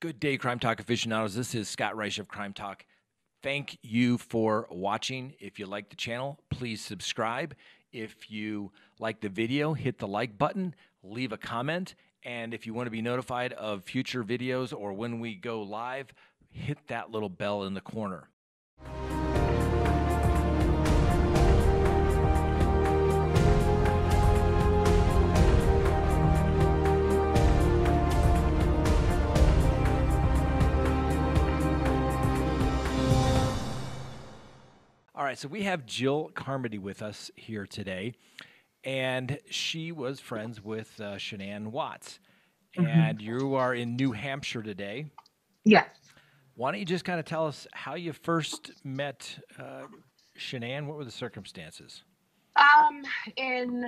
Good day, Crime Talk aficionados. This is Scott Reisch of Crime Talk. Thank you for watching. If you like the channel, please subscribe. If you like the video, hit the like button, leave a comment, and if you want to be notified of future videos or when we go live, hit that little bell in the corner. All right, so we have Jill Carmody with us here today, and she was friends with Shanann Watts. And you are in New Hampshire today. Yes. Why don't you just kind of tell us how you first met Shanann? What were the circumstances? In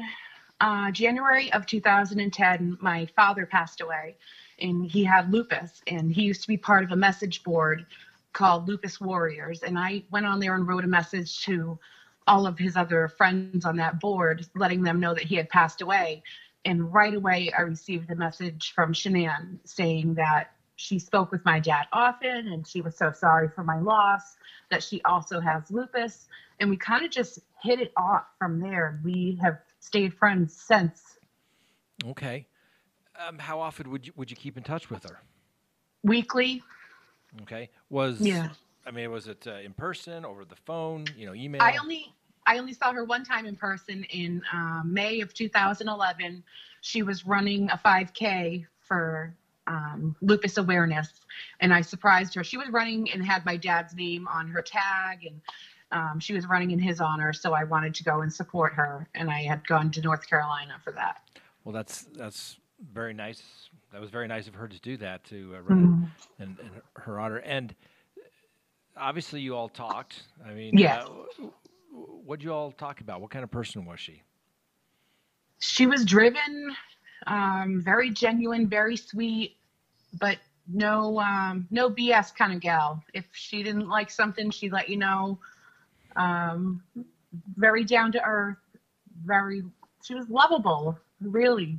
January of 2010, my father passed away, and he had lupus, and he used to be part of a message board called Lupus Warriors. And I went on there and wrote a message to all of his other friends on that board, letting them know that he had passed away. And right away, I received a message from Shanann saying that she spoke with my dad often, and she was so sorry for my loss, that she also has lupus. And we kind of just hit it off from there. We have stayed friends since. Okay. How often would you keep in touch with her? Weekly. Okay. Was it in person, over the phone, email? I only saw her one time in person in May of 2011. She was running a 5K for lupus awareness, and I surprised her. She was running and had my dad's name on her tag, and she was running in his honor, so I wanted to go and support her, and I had gone to North Carolina for that. Well, that's very nice. That was very nice of her to do that, to run in her honor. And obviously you all talked. I mean, yes. What did you all talk about? What kind of person was she? She was driven, very genuine, very sweet, but no BS kind of gal. If she didn't like something, she'd let you know. Very down to earth, she was lovable, really.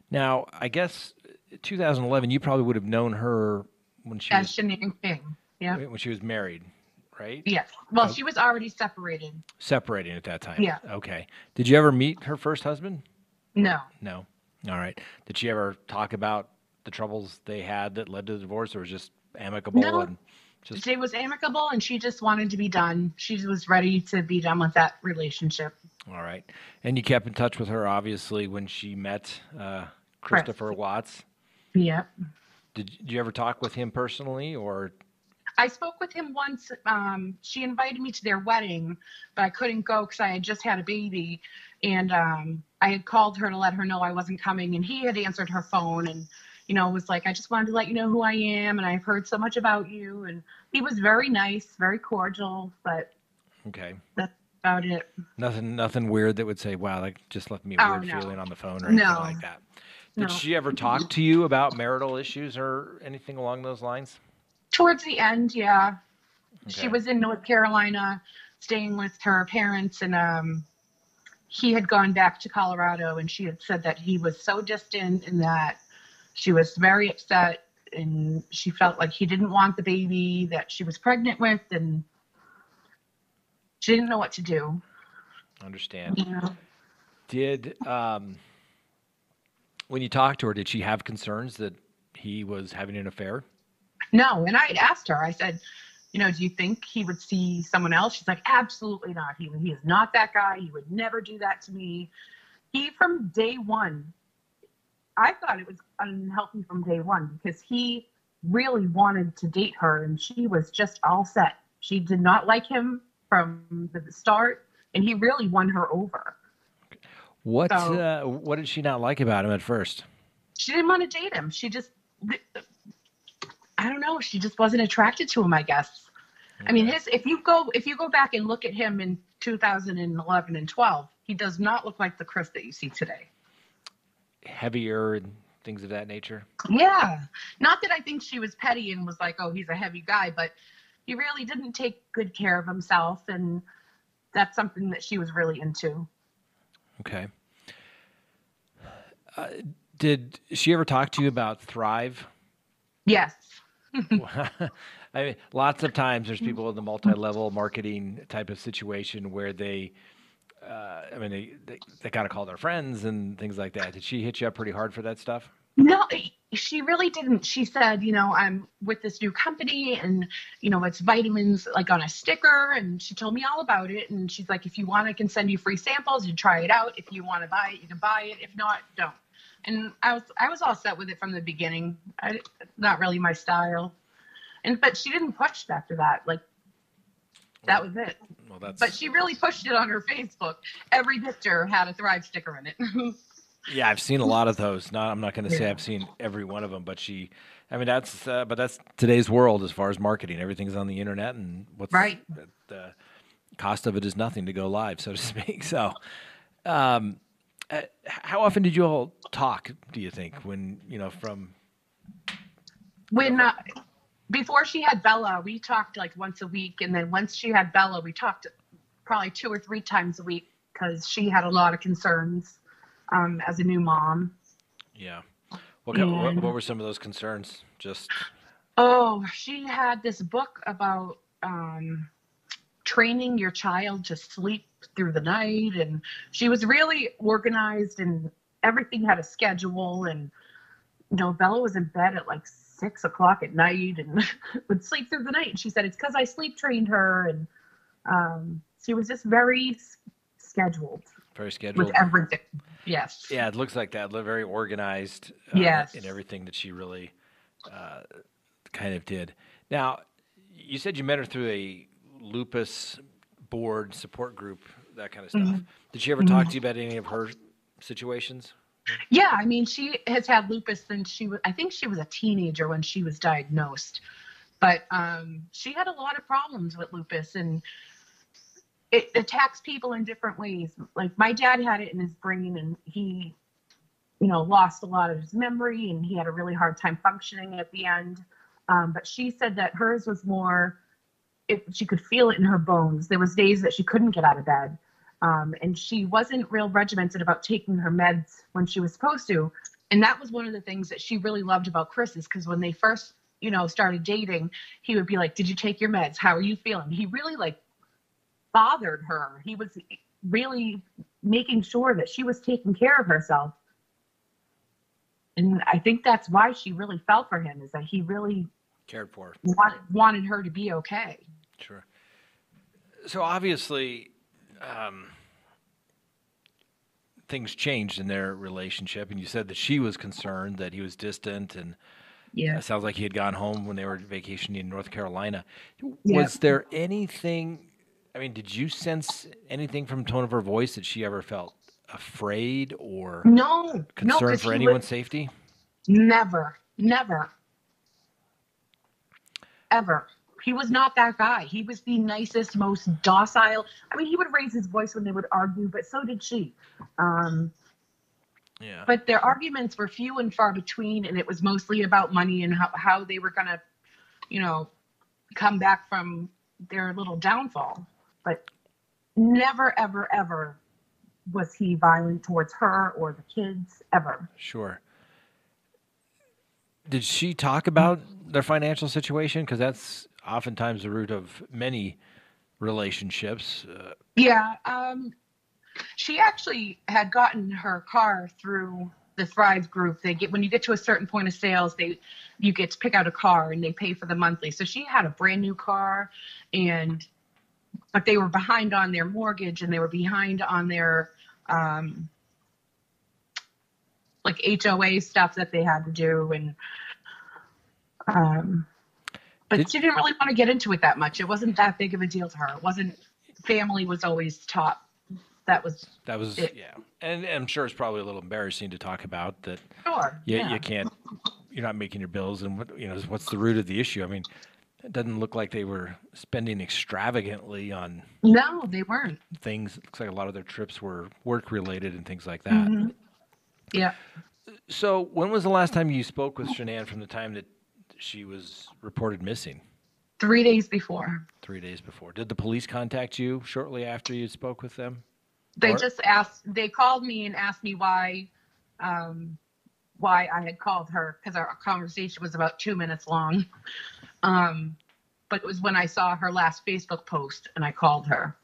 Now, I guess 2011, you probably would have known her when she was Shanann King, yeah. When she was married, right? Yes. Well, she was already separated. Separating at that time. Yeah. Okay. Did you ever meet her first husband? No. No. All right. Did she ever talk about the troubles they had that led to the divorce, or was it just amicable? No. And just... It was amicable, and she just wanted to be done. She was ready to be done with that relationship. All right. And you kept in touch with her, obviously, when she met Christopher Watts. Yep. Did you ever talk with him personally, or? I spoke with him once. She invited me to their wedding, but I couldn't go because I had just had a baby, and I had called her to let her know I wasn't coming, and he had answered her phone, and was like, I just wanted to let you know who I am, and I've heard so much about you. And he was very nice, very cordial, but okay, that's about it. Nothing weird that would say, wow, that just left me a weird feeling on the phone or anything like that. Did she ever talk to you about marital issues or anything along those lines? Towards the end, yeah. Okay. She was in North Carolina staying with her parents, and he had gone back to Colorado, and she had said that he was so distant and that she was very upset, and she felt like he didn't want the baby that she was pregnant with, and she didn't know what to do. Understand. Yeah. Did when you talked to her, did she have concerns that he was having an affair? No, and I had asked her, I said, do you think he would see someone else? She's like, absolutely not. He is not that guy. He would never do that to me. From day one, I thought it was unhealthy from day one, because he really wanted to date her, and she was just all set. She did not like him from the start, and he really won her over. What did she not like about him at first? She didn't want to date him. She just, I don't know. She just wasn't attracted to him, I guess. Okay. I mean, if you go back and look at him in 2011 and 12, he does not look like the Chris that you see today. Heavier and things of that nature. Yeah. Not that I think she was petty and was like, oh, he's a heavy guy, but he really didn't take good care of himself, and that's something that she was really into. Okay. Did she ever talk to you about Thrive? Yes. I mean, lots of times there's people in the multi-level marketing type of situation where they got to call their friends and things like that. Did she hit you up pretty hard for that stuff? No, she really didn't. She said, I'm with this new company and, it's vitamins like on a sticker. And she told me all about it. And she's like, if you want, I can send you free samples. You try it out. If you want to buy it, you can buy it. If not, don't. And I was all set with it from the beginning. Not really my style. But she didn't push after that. Like, that was it. Well, But she really pushed it on her Facebook. Every picture had a Thrive sticker in it. Yeah, I've seen a lot of those. I'm not going to say I've seen every one of them, but that's today's world as far as marketing. Everything's on the internet, and right. The cost of it is nothing to go live, so to speak. So, how often did you all talk? Do you think before she had Bella, we talked like once a week, and then once she had Bella, we talked probably 2 or 3 times a week because she had a lot of concerns. As a new mom. Yeah. What were some of those concerns? She had this book about training your child to sleep through the night. And she was really organized and everything had a schedule. And, Bella was in bed at like 6 o'clock at night and would sleep through the night. And she said, it's because I sleep trained her. And she was just very scheduled. Very scheduled. With everything. Yes. Yeah, it looks like that. Very organized. Yes. In everything that she really kind of did. Now, you said you met her through a lupus board support group, that kind of stuff. Mm-hmm. Did she ever talk to you about any of her situations? Yeah, I mean, she has had lupus since I think she was a teenager when she was diagnosed. But she had a lot of problems with lupus, and it attacks people in different ways. Like my dad had it in his brain and he, lost a lot of his memory and he had a really hard time functioning at the end. But she said that hers was more, if she could feel it in her bones. There was days that she couldn't get out of bed. And she wasn't real regimented about taking her meds when she was supposed to. And that was one of the things that she really loved about Chris is because when they first, started dating, he would be like, did you take your meds? How are you feeling? He really bothered her. He was really making sure that she was taking care of herself. And I think that's why she really fell for him, is that he really cared for her. Wanted her to be okay. Sure. So obviously, things changed in their relationship, and you said that she was concerned that he was distant, and it sounds like he had gone home when they were vacationing in North Carolina. Yeah. Was there anything... I mean, did you sense anything from tone of her voice that she ever felt afraid or concerned for anyone's safety? Never, ever. He was not that guy. He was the nicest, most docile. I mean, he would raise his voice when they would argue, but so did she. But their arguments were few and far between, and it was mostly about money and how they were going to, come back from their little downfall. But never, ever, ever was he violent towards her or the kids, ever. Sure. Did she talk about their financial situation? Because that's oftentimes the root of many relationships. She actually had gotten her car through the Thrive group. When you get to a certain point of sales, you get to pick out a car and they pay for the monthly. So she had a brand new car, but they were behind on their mortgage and they were behind on their HOA stuff that they had to do. And but she didn't really want to get into it that much. It wasn't that big of a deal to her. It wasn't. Family was always top. That was it. Yeah. And I'm sure it's probably a little embarrassing to talk about that. Sure. You can't. You're not making your bills, and what's the root of the issue? I mean, it doesn't look like they were spending extravagantly on. No, they weren't. Things. It looks like a lot of their trips were work related and things like that. Mm-hmm. Yeah. So when was the last time you spoke with Shanann from the time that she was reported missing? 3 days before. 3 days before. Did the police contact you shortly after you spoke with them? They just asked. They called me and asked me why why I had called her, because our conversation was about 2 minutes long. But it was when I saw her last Facebook post and I called her.